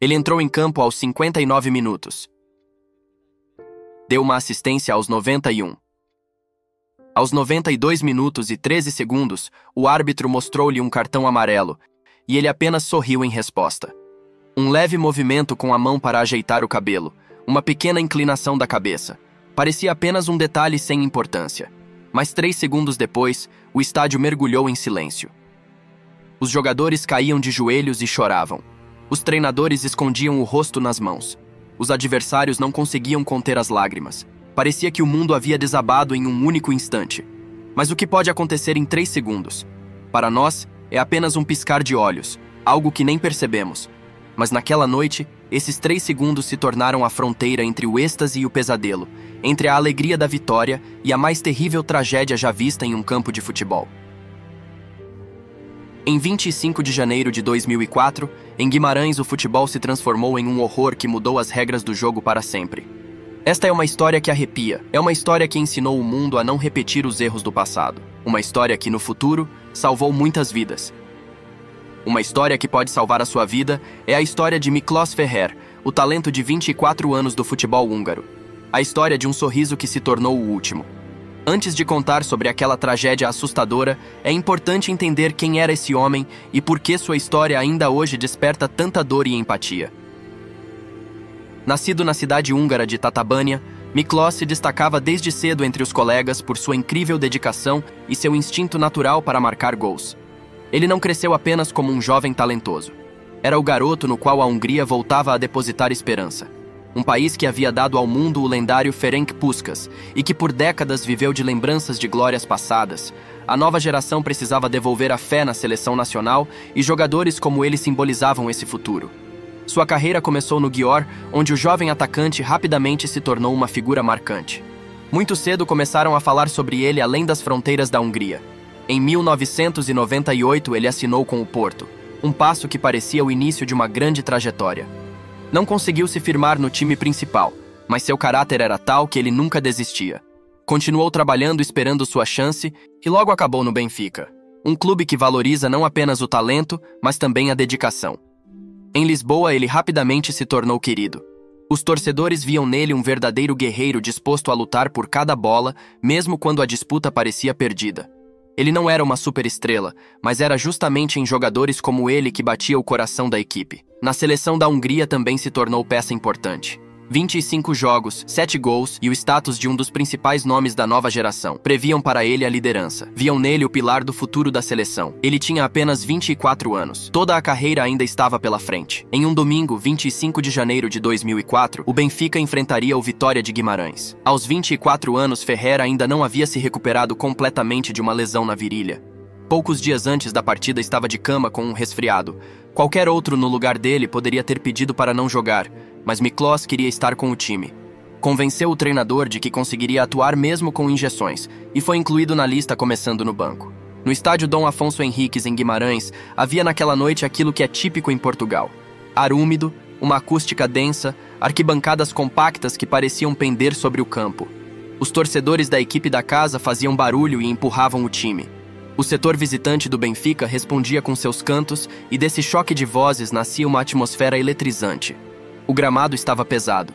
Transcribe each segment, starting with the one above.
Ele entrou em campo aos 59 minutos. Deu uma assistência aos 91. Aos 92 minutos e 13 segundos, o árbitro mostrou-lhe um cartão amarelo, e ele apenas sorriu em resposta. Um leve movimento com a mão para ajeitar o cabelo, uma pequena inclinação da cabeça. Parecia apenas um detalhe sem importância. Mas 3 segundos depois, o estádio mergulhou em silêncio. Os jogadores caíam de joelhos e choravam. Os treinadores escondiam o rosto nas mãos. Os adversários não conseguiam conter as lágrimas. Parecia que o mundo havia desabado em um único instante. Mas o que pode acontecer em 3 segundos? Para nós, é apenas um piscar de olhos, algo que nem percebemos. Mas naquela noite, esses 3 segundos se tornaram a fronteira entre o êxtase e o pesadelo, entre a alegria da vitória e a mais terrível tragédia já vista em um campo de futebol. Em 25 de janeiro de 2004, em Guimarães o futebol se transformou em um horror que mudou as regras do jogo para sempre. Esta é uma história que arrepia, é uma história que ensinou o mundo a não repetir os erros do passado. Uma história que, no futuro, salvou muitas vidas. Uma história que pode salvar a sua vida é a história de Miklos Ferrer, o talento de 24 anos do futebol húngaro. A história de um sorriso que se tornou o último. Antes de contar sobre aquela tragédia assustadora, é importante entender quem era esse homem e por que sua história ainda hoje desperta tanta dor e empatia. Nascido na cidade húngara de Tatabánia, Miklos se destacava desde cedo entre os colegas por sua incrível dedicação e seu instinto natural para marcar gols. Ele não cresceu apenas como um jovem talentoso. Era o garoto no qual a Hungria voltava a depositar esperança. Um país que havia dado ao mundo o lendário Ferenc Puskás e que por décadas viveu de lembranças de glórias passadas. A nova geração precisava devolver a fé na seleção nacional e jogadores como ele simbolizavam esse futuro. Sua carreira começou no Győr, onde o jovem atacante rapidamente se tornou uma figura marcante. Muito cedo começaram a falar sobre ele além das fronteiras da Hungria. Em 1998 ele assinou com o Porto, um passo que parecia o início de uma grande trajetória. Não conseguiu se firmar no time principal, mas seu caráter era tal que ele nunca desistia. Continuou trabalhando esperando sua chance e logo acabou no Benfica, um clube que valoriza não apenas o talento, mas também a dedicação. Em Lisboa, ele rapidamente se tornou querido. Os torcedores viam nele um verdadeiro guerreiro disposto a lutar por cada bola, mesmo quando a disputa parecia perdida. Ele não era uma superestrela, mas era justamente em jogadores como ele que batia o coração da equipe. Na seleção da Hungria também se tornou peça importante. 25 jogos, 7 gols e o status de um dos principais nomes da nova geração previam para ele a liderança. Viam nele o pilar do futuro da seleção. Ele tinha apenas 24 anos. Toda a carreira ainda estava pela frente. Em um domingo, 25 de janeiro de 2004, o Benfica enfrentaria o Vitória de Guimarães. Aos 24 anos, Ferrer ainda não havia se recuperado completamente de uma lesão na virilha. Poucos dias antes da partida estava de cama com um resfriado. Qualquer outro no lugar dele poderia ter pedido para não jogar, mas Miklos queria estar com o time. Convenceu o treinador de que conseguiria atuar mesmo com injeções e foi incluído na lista começando no banco. No estádio Dom Afonso Henriques, em Guimarães, havia naquela noite aquilo que é típico em Portugal. Ar úmido, uma acústica densa, arquibancadas compactas que pareciam pender sobre o campo. Os torcedores da equipe da casa faziam barulho e empurravam o time. O setor visitante do Benfica respondia com seus cantos e desse choque de vozes nascia uma atmosfera eletrizante. O gramado estava pesado.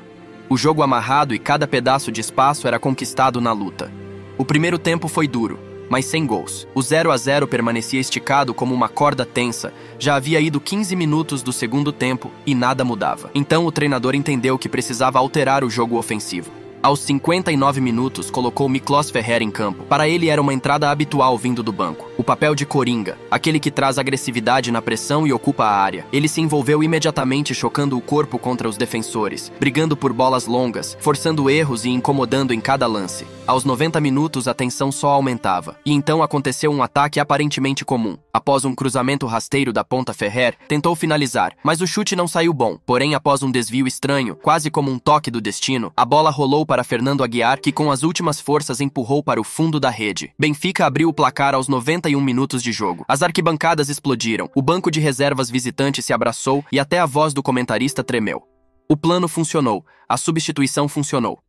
O jogo amarrado e cada pedaço de espaço era conquistado na luta. O primeiro tempo foi duro, mas sem gols. O 0-0 permanecia esticado como uma corda tensa. Já havia ido 15 minutos do segundo tempo e nada mudava. Então o treinador entendeu que precisava alterar o jogo ofensivo. Aos 59 minutos, colocou Miklos Ferrer em campo. Para ele era uma entrada habitual vindo do banco. O papel de coringa, aquele que traz agressividade na pressão e ocupa a área. Ele se envolveu imediatamente chocando o corpo contra os defensores, brigando por bolas longas, forçando erros e incomodando em cada lance. Aos 90 minutos, a tensão só aumentava. E então aconteceu um ataque aparentemente comum. Após um cruzamento rasteiro da ponta, Ferrer tentou finalizar, mas o chute não saiu bom. Porém, após um desvio estranho, quase como um toque do destino, a bola rolou para Fernando Aguiar, que com as últimas forças empurrou para o fundo da rede. Benfica abriu o placar aos 91 minutos de jogo. As arquibancadas explodiram, o banco de reservas visitante se abraçou e até a voz do comentarista tremeu. O plano funcionou, a substituição funcionou.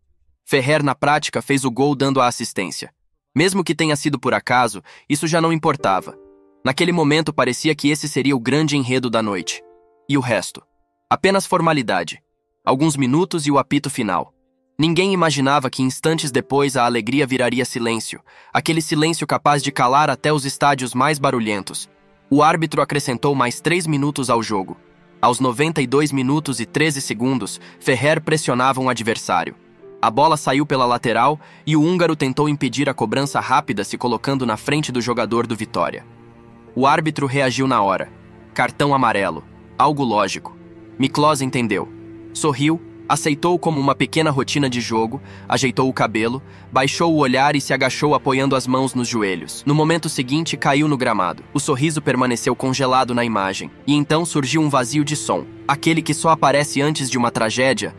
Ferrer, na prática, fez o gol dando a assistência. Mesmo que tenha sido por acaso, isso já não importava. Naquele momento parecia que esse seria o grande enredo da noite. E o resto? Apenas formalidade. Alguns minutos e o apito final. Ninguém imaginava que instantes depois a alegria viraria silêncio, aquele silêncio capaz de calar até os estádios mais barulhentos. O árbitro acrescentou mais 3 minutos ao jogo. Aos 92 minutos e 13 segundos, Ferrer pressionava um adversário. A bola saiu pela lateral e o húngaro tentou impedir a cobrança rápida se colocando na frente do jogador do Vitória. O árbitro reagiu na hora. Cartão amarelo. Algo lógico. Miklos entendeu. Sorriu, aceitou como uma pequena rotina de jogo, ajeitou o cabelo, baixou o olhar e se agachou apoiando as mãos nos joelhos. No momento seguinte, caiu no gramado. O sorriso permaneceu congelado na imagem. E então surgiu um vazio de som. Aquele que só aparece antes de uma tragédia.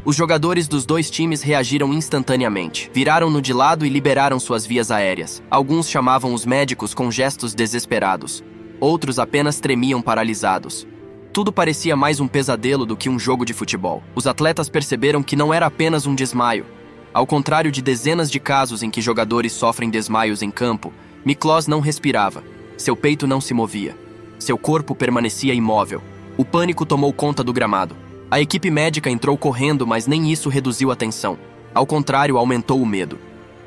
Os jogadores dos dois times reagiram instantaneamente. Viraram-no de lado e liberaram suas vias aéreas. Alguns chamavam os médicos com gestos desesperados. Outros apenas tremiam paralisados. Tudo parecia mais um pesadelo do que um jogo de futebol. Os atletas perceberam que não era apenas um desmaio. Ao contrário de dezenas de casos em que jogadores sofrem desmaios em campo, Miklos não respirava. Seu peito não se movia. Seu corpo permanecia imóvel. O pânico tomou conta do gramado. A equipe médica entrou correndo, mas nem isso reduziu a tensão. Ao contrário, aumentou o medo.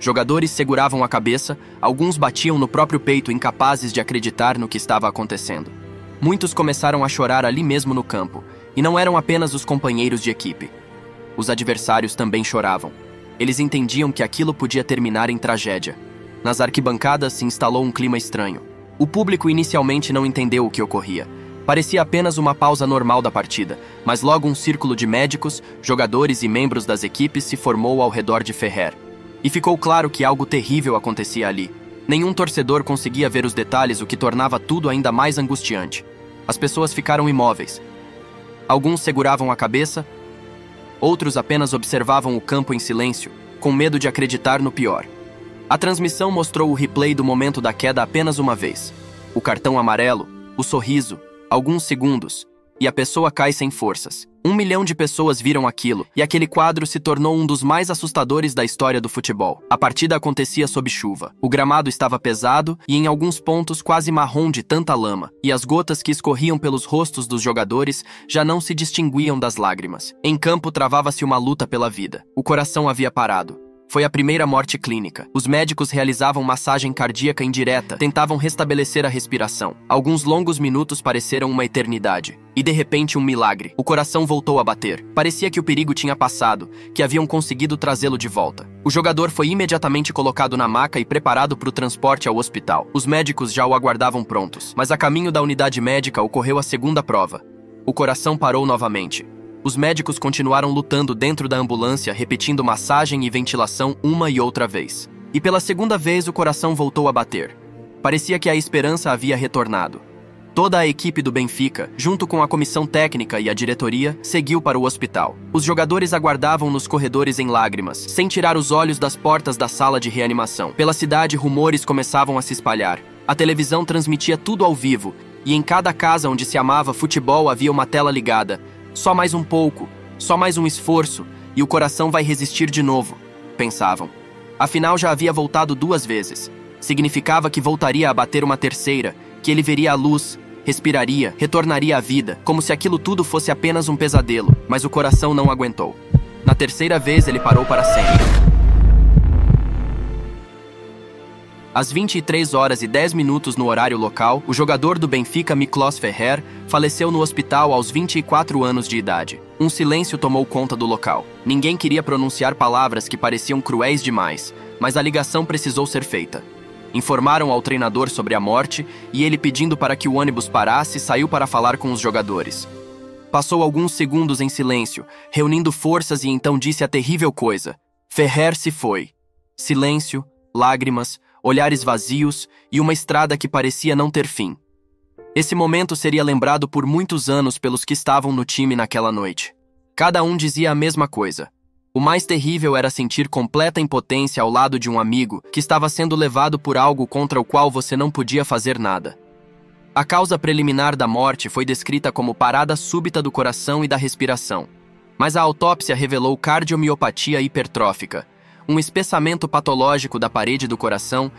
Jogadores seguravam a cabeça, alguns batiam no próprio peito, incapazes de acreditar no que estava acontecendo. Muitos começaram a chorar ali mesmo no campo, e não eram apenas os companheiros de equipe. Os adversários também choravam. Eles entendiam que aquilo podia terminar em tragédia. Nas arquibancadas se instalou um clima estranho. O público inicialmente não entendeu o que ocorria. Parecia apenas uma pausa normal da partida, mas logo um círculo de médicos, jogadores e membros das equipes se formou ao redor de Ferrer. E ficou claro que algo terrível acontecia ali. Nenhum torcedor conseguia ver os detalhes, o que tornava tudo ainda mais angustiante. As pessoas ficaram imóveis. Alguns seguravam a cabeça, outros apenas observavam o campo em silêncio, com medo de acreditar no pior. A transmissão mostrou o replay do momento da queda apenas uma vez. O cartão amarelo, o sorriso, alguns segundos, e a pessoa cai sem forças. 1 milhão de pessoas viram aquilo, e aquele quadro se tornou um dos mais assustadores da história do futebol. A partida acontecia sob chuva. O gramado estava pesado e em alguns pontos quase marrom de tanta lama, e as gotas que escorriam pelos rostos dos jogadores já não se distinguiam das lágrimas. Em campo travava-se uma luta pela vida. O coração havia parado. Foi a primeira morte clínica. Os médicos realizavam massagem cardíaca indireta, tentavam restabelecer a respiração. Alguns longos minutos pareceram uma eternidade. E de repente um milagre. O coração voltou a bater. Parecia que o perigo tinha passado, que haviam conseguido trazê-lo de volta. O jogador foi imediatamente colocado na maca e preparado para o transporte ao hospital. Os médicos já o aguardavam prontos. Mas a caminho da unidade médica ocorreu a segunda prova. O coração parou novamente. Os médicos continuaram lutando dentro da ambulância, repetindo massagem e ventilação uma e outra vez. E pela segunda vez o coração voltou a bater. Parecia que a esperança havia retornado. Toda a equipe do Benfica, junto com a comissão técnica e a diretoria, seguiu para o hospital. Os jogadores aguardavam nos corredores em lágrimas, sem tirar os olhos das portas da sala de reanimação. Pela cidade, rumores começavam a se espalhar. A televisão transmitia tudo ao vivo, e em cada casa onde se amava futebol havia uma tela ligada. Só mais um pouco, só mais um esforço, e o coração vai resistir de novo, pensavam. Afinal, já havia voltado 2 vezes. Significava que voltaria a bater uma terceira, que ele veria a luz, respiraria, retornaria à vida, como se aquilo tudo fosse apenas um pesadelo, mas o coração não aguentou. Na terceira vez, ele parou para sempre. Às 23h10 no horário local, o jogador do Benfica Miklos Ferrer faleceu no hospital aos 24 anos de idade. Um silêncio tomou conta do local. Ninguém queria pronunciar palavras que pareciam cruéis demais, mas a ligação precisou ser feita. Informaram ao treinador sobre a morte e ele, pedindo para que o ônibus parasse, saiu para falar com os jogadores. Passou alguns segundos em silêncio, reunindo forças, e então disse a terrível coisa: Ferrer se foi. Silêncio, lágrimas, olhares vazios e uma estrada que parecia não ter fim. Esse momento seria lembrado por muitos anos pelos que estavam no time naquela noite. Cada um dizia a mesma coisa. O mais terrível era sentir completa impotência ao lado de um amigo que estava sendo levado por algo contra o qual você não podia fazer nada. A causa preliminar da morte foi descrita como parada súbita do coração e da respiração, mas a autópsia revelou cardiomiopatia hipertrófica, um espessamento patológico da parede do coração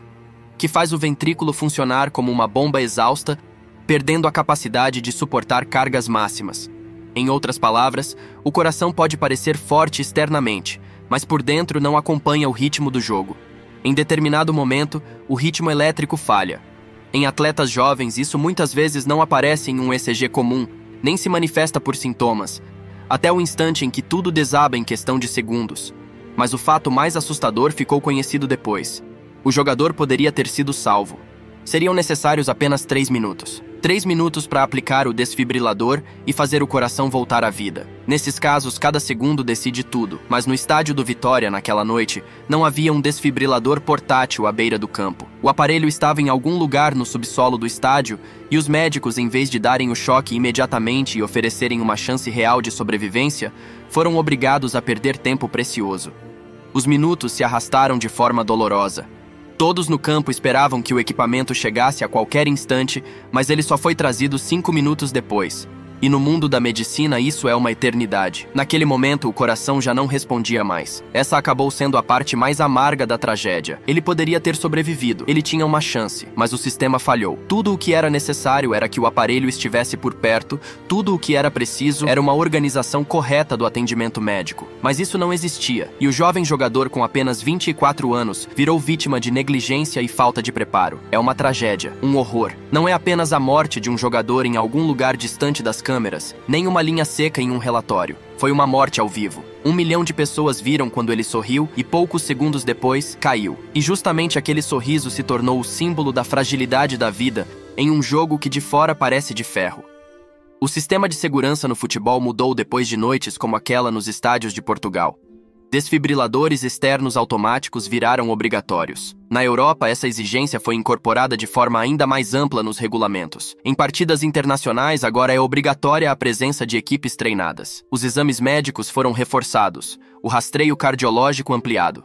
que faz o ventrículo funcionar como uma bomba exausta perdendo a capacidade de suportar cargas máximas. Em outras palavras, o coração pode parecer forte externamente, mas por dentro não acompanha o ritmo do jogo. Em determinado momento, o ritmo elétrico falha. Em atletas jovens, isso muitas vezes não aparece em um ECG comum, nem se manifesta por sintomas, até o instante em que tudo desaba em questão de segundos. Mas o fato mais assustador ficou conhecido depois. O jogador poderia ter sido salvo. Seriam necessários apenas 3 minutos. 3 minutos para aplicar o desfibrilador e fazer o coração voltar à vida. Nesses casos, cada segundo decide tudo, mas no estádio do Vitória, naquela noite, não havia um desfibrilador portátil à beira do campo. O aparelho estava em algum lugar no subsolo do estádio e os médicos, em vez de darem o choque imediatamente e oferecerem uma chance real de sobrevivência, foram obrigados a perder tempo precioso. Os minutos se arrastaram de forma dolorosa. Todos no campo esperavam que o equipamento chegasse a qualquer instante, mas ele só foi trazido 5 minutos depois. E no mundo da medicina isso é uma eternidade. Naquele momento o coração já não respondia mais. Essa acabou sendo a parte mais amarga da tragédia. Ele poderia ter sobrevivido, ele tinha uma chance, mas o sistema falhou. Tudo o que era necessário era que o aparelho estivesse por perto, tudo o que era preciso era uma organização correta do atendimento médico. Mas isso não existia, e o jovem jogador com apenas 24 anos virou vítima de negligência e falta de preparo. É uma tragédia, um horror. Não é apenas a morte de um jogador em algum lugar distante das câmeras, nem uma linha seca em um relatório. Foi uma morte ao vivo. 1 milhão de pessoas viram quando ele sorriu e poucos segundos depois, caiu. E justamente aquele sorriso se tornou o símbolo da fragilidade da vida em um jogo que de fora parece de ferro. O sistema de segurança no futebol mudou depois de noites como aquela nos estádios de Portugal. Desfibriladores externos automáticos viraram obrigatórios. Na Europa, essa exigência foi incorporada de forma ainda mais ampla nos regulamentos. Em partidas internacionais, agora é obrigatória a presença de equipes treinadas. Os exames médicos foram reforçados, o rastreio cardiológico ampliado.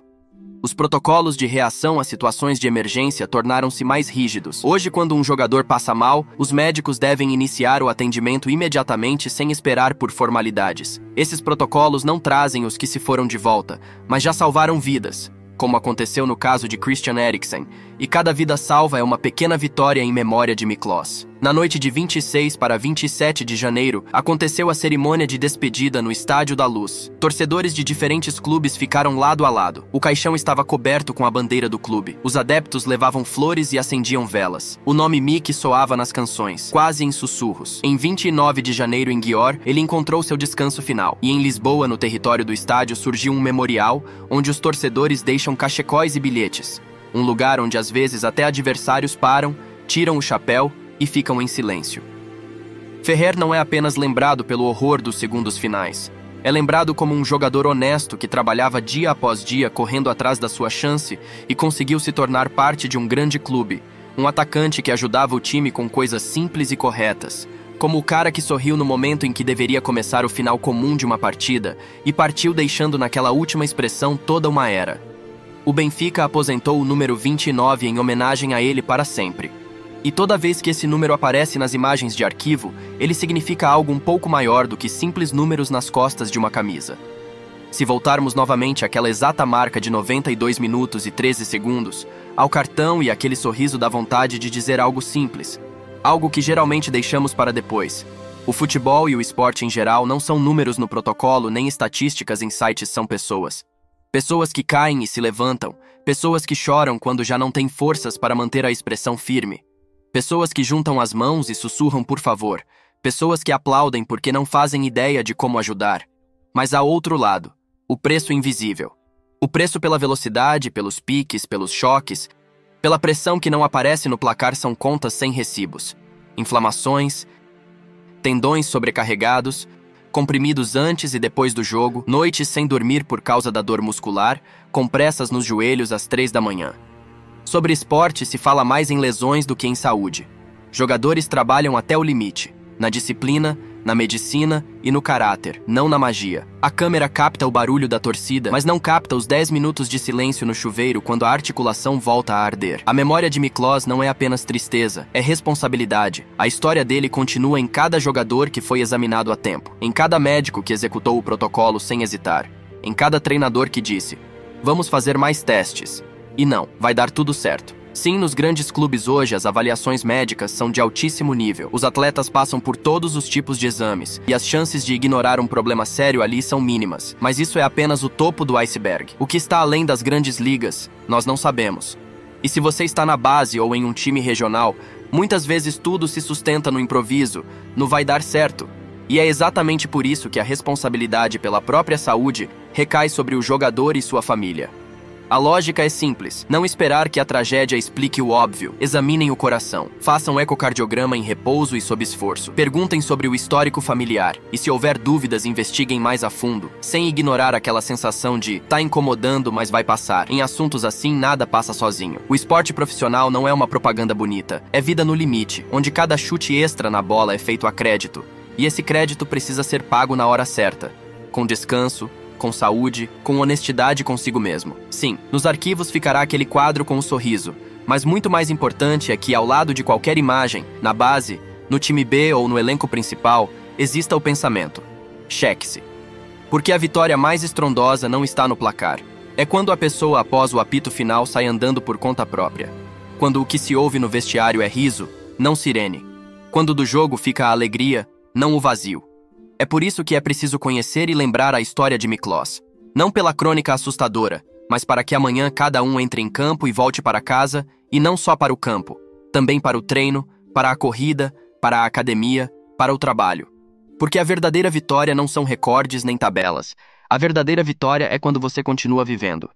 Os protocolos de reação a situações de emergência tornaram-se mais rígidos. Hoje, quando um jogador passa mal, os médicos devem iniciar o atendimento imediatamente sem esperar por formalidades. Esses protocolos não trazem os que se foram de volta, mas já salvaram vidas, como aconteceu no caso de Christian Eriksen, e cada vida salva é uma pequena vitória em memória de Miklos. Na noite de 26 para 27 de janeiro, aconteceu a cerimônia de despedida no Estádio da Luz. Torcedores de diferentes clubes ficaram lado a lado. O caixão estava coberto com a bandeira do clube. Os adeptos levavam flores e acendiam velas. O nome Mick soava nas canções, quase em sussurros. Em 29 de janeiro, em Győr, ele encontrou seu descanso final. E em Lisboa, no território do estádio, surgiu um memorial onde os torcedores deixam cachecóis e bilhetes. Um lugar onde às vezes até adversários param, tiram o chapéu e ficam em silêncio. Ferrer não é apenas lembrado pelo horror dos segundos finais. É lembrado como um jogador honesto que trabalhava dia após dia correndo atrás da sua chance e conseguiu se tornar parte de um grande clube. Um atacante que ajudava o time com coisas simples e corretas. Como o cara que sorriu no momento em que deveria começar o final comum de uma partida e partiu deixando naquela última expressão toda uma era. O Benfica aposentou o número 29 em homenagem a ele para sempre. E toda vez que esse número aparece nas imagens de arquivo, ele significa algo um pouco maior do que simples números nas costas de uma camisa. Se voltarmos novamente àquela exata marca de 92 minutos e 13 segundos, ao cartão e aquele sorriso da vontade de dizer algo simples, algo que geralmente deixamos para depois. O futebol e o esporte em geral não são números no protocolo nem estatísticas em sites, são pessoas. Pessoas que caem e se levantam, pessoas que choram quando já não têm forças para manter a expressão firme. Pessoas que juntam as mãos e sussurram por favor. Pessoas que aplaudem porque não fazem ideia de como ajudar. Mas há outro lado, o preço invisível. O preço pela velocidade, pelos piques, pelos choques, pela pressão que não aparece no placar são contas sem recibos. Inflamações, tendões sobrecarregados, comprimidos antes e depois do jogo, noites sem dormir por causa da dor muscular, compressas nos joelhos às 3 da manhã. Sobre esporte se fala mais em lesões do que em saúde. Jogadores trabalham até o limite, na disciplina, na medicina e no caráter, não na magia. A câmera capta o barulho da torcida, mas não capta os 10 minutos de silêncio no chuveiro quando a articulação volta a arder. A memória de Miklos não é apenas tristeza, é responsabilidade. A história dele continua em cada jogador que foi examinado a tempo, em cada médico que executou o protocolo sem hesitar, em cada treinador que disse: "Vamos fazer mais testes." E não, vai dar tudo certo. Sim, nos grandes clubes hoje, as avaliações médicas são de altíssimo nível. Os atletas passam por todos os tipos de exames, e as chances de ignorar um problema sério ali são mínimas. Mas isso é apenas o topo do iceberg. O que está além das grandes ligas, nós não sabemos. E se você está na base ou em um time regional, muitas vezes tudo se sustenta no improviso, no vai dar certo. E é exatamente por isso que a responsabilidade pela própria saúde recai sobre o jogador e sua família. A lógica é simples, não esperar que a tragédia explique o óbvio. Examinem o coração, façam ecocardiograma em repouso e sob esforço. Perguntem sobre o histórico familiar e, se houver dúvidas, investiguem mais a fundo, sem ignorar aquela sensação de tá incomodando, mas vai passar. Em assuntos assim, nada passa sozinho. O esporte profissional não é uma propaganda bonita, é vida no limite, onde cada chute extra na bola é feito a crédito. E esse crédito precisa ser pago na hora certa, com descanso, com saúde, com honestidade consigo mesmo. Sim, nos arquivos ficará aquele quadro com um sorriso, mas muito mais importante é que, ao lado de qualquer imagem, na base, no time B ou no elenco principal, exista o pensamento: cheque-se. Porque a vitória mais estrondosa não está no placar. É quando a pessoa, após o apito final, sai andando por conta própria. Quando o que se ouve no vestiário é riso, não sirene. Quando do jogo fica a alegria, não o vazio. É por isso que é preciso conhecer e lembrar a história de Miklos. Não pela crônica assustadora, mas para que amanhã cada um entre em campo e volte para casa, e não só para o campo, também para o treino, para a corrida, para a academia, para o trabalho. Porque a verdadeira vitória não são recordes nem tabelas. A verdadeira vitória é quando você continua vivendo.